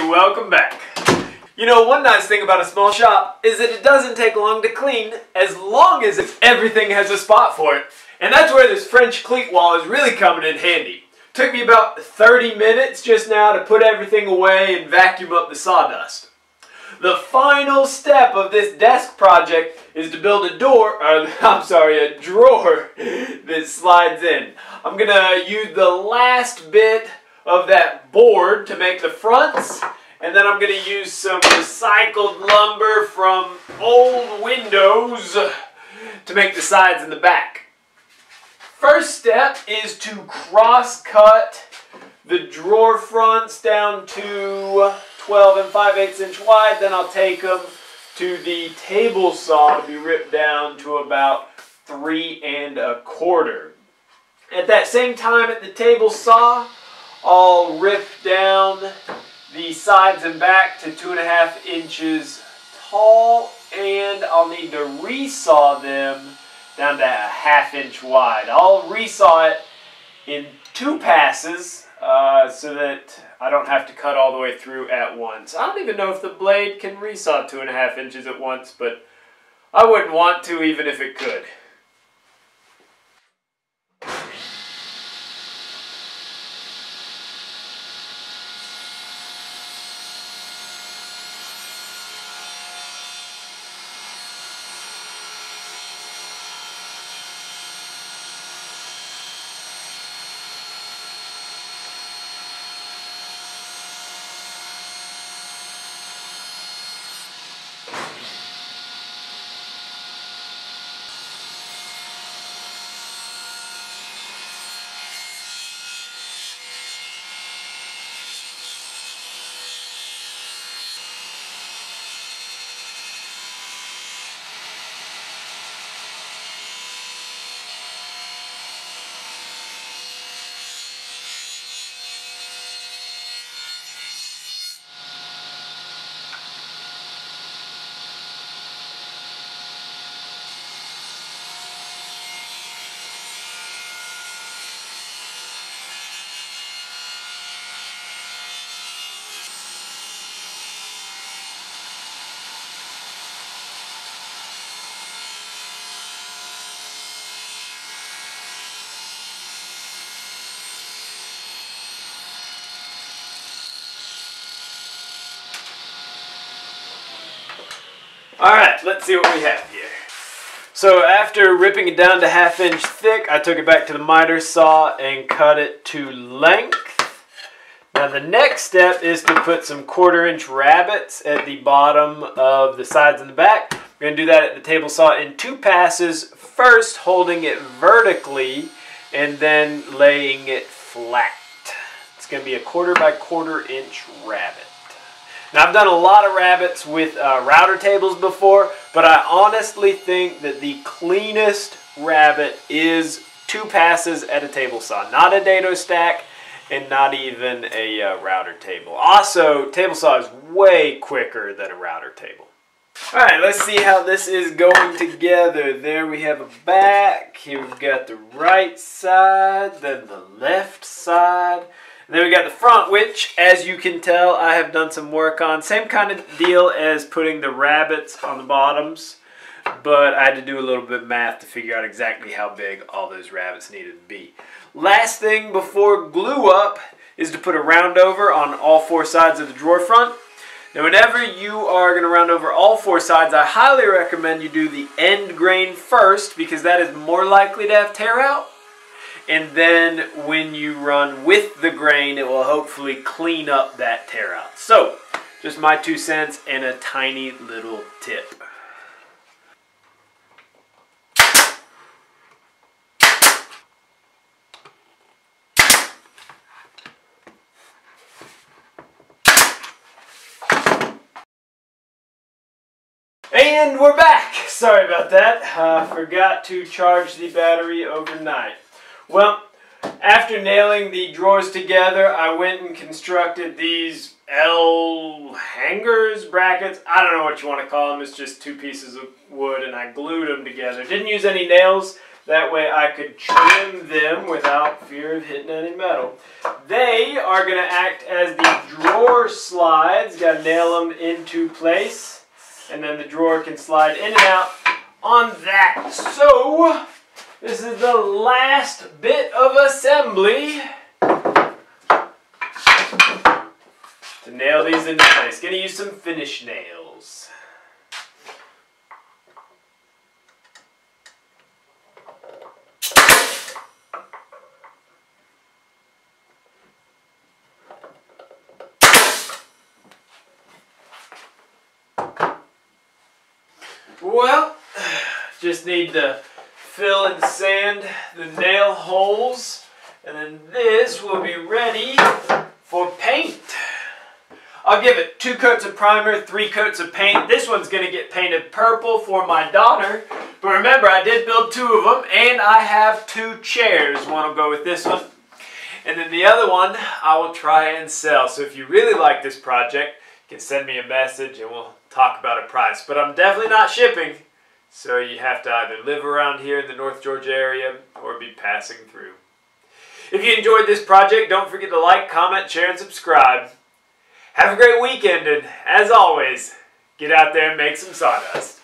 welcome back. You know, one nice thing about a small shop is that it doesn't take long to clean as long as everything has a spot for it. And that's where this French cleat wall is really coming in handy. Took me about 30 minutes just now to put everything away and vacuum up the sawdust. The final step of this desk project is to build a drawer that slides in. I'm gonna use the last bit of that board to make the fronts, and then I'm gonna use some recycled lumber from old windows to make the sides and the back. First step is to cross-cut the drawer fronts down to 12 5/8 inch wide. Then I'll take them to the table saw to be ripped down to about 3 1/4. At that same time at the table saw, I'll rip down the sides and back to 2 1/2 inches tall, and I'll need to resaw them down to 1/2 inch wide. I'll resaw it in 2 passes so that I don't have to cut all the way through at once. I don't even know if the blade can resaw 2 1/2 inches at once, but I wouldn't want to even if it could. Alright, let's see what we have here. So after ripping it down to 1/2 inch thick, I took it back to the miter saw and cut it to length. Now the next step is to put some 1/4 inch rabbets at the bottom of the sides and the back. We're going to do that at the table saw in 2 passes, first holding it vertically and then laying it flat. It's going to be a 1/4 by 1/4 inch rabbet. Now I've done a lot of rabbets with router tables before, but I honestly think that the cleanest rabbet is 2 passes at a table saw. Not a dado stack and not even a router table. Also, table saw is way quicker than a router table. Alright, let's see how this is going together. There we have a back. Here we've got the right side, then the left side. And then we got the front, which, as you can tell, I have done some work on. Same kind of deal as putting the rabbets on the bottoms, but I had to do a little bit of math to figure out exactly how big all those rabbets needed to be. Last thing before glue up is to put a round over on all 4 sides of the drawer front. Now whenever you are going to round over all 4 sides, I highly recommend you do the end grain first, because that is more likely to have tear out. And then when you run with the grain, it will hopefully clean up that tear out. So, just my 2 cents and a tiny little tip. And we're back! Sorry about that. Forgot to charge the battery overnight. Well, after nailing the drawers together, I went and constructed these L hangers, brackets. I don't know what you want to call them. It's just 2 pieces of wood, and I glued them together. Didn't use any nails. That way I could trim them without fear of hitting any metal. They are going to act as the drawer slides. Got to nail them into place. And then the drawer can slide in and out on that. So, this is the last bit of assembly to nail these into place. Going to use some finish nails. Well, just need to fill and sand the nail holes, and then this will be ready for paint. I'll give it 2 coats of primer, 3 coats of paint. This one's going to get painted purple for my daughter, but remember I did build 2 of them, and I have 2 chairs. One will go with this one, and then the other one I will try and sell. So if you really like this project, you can send me a message and we'll talk about a price. But I'm definitely not shipping, so you have to either live around here in the North Georgia area or be passing through. If you enjoyed this project, don't forget to like, comment, share, and subscribe. Have a great weekend, and as always, get out there and make some sawdust.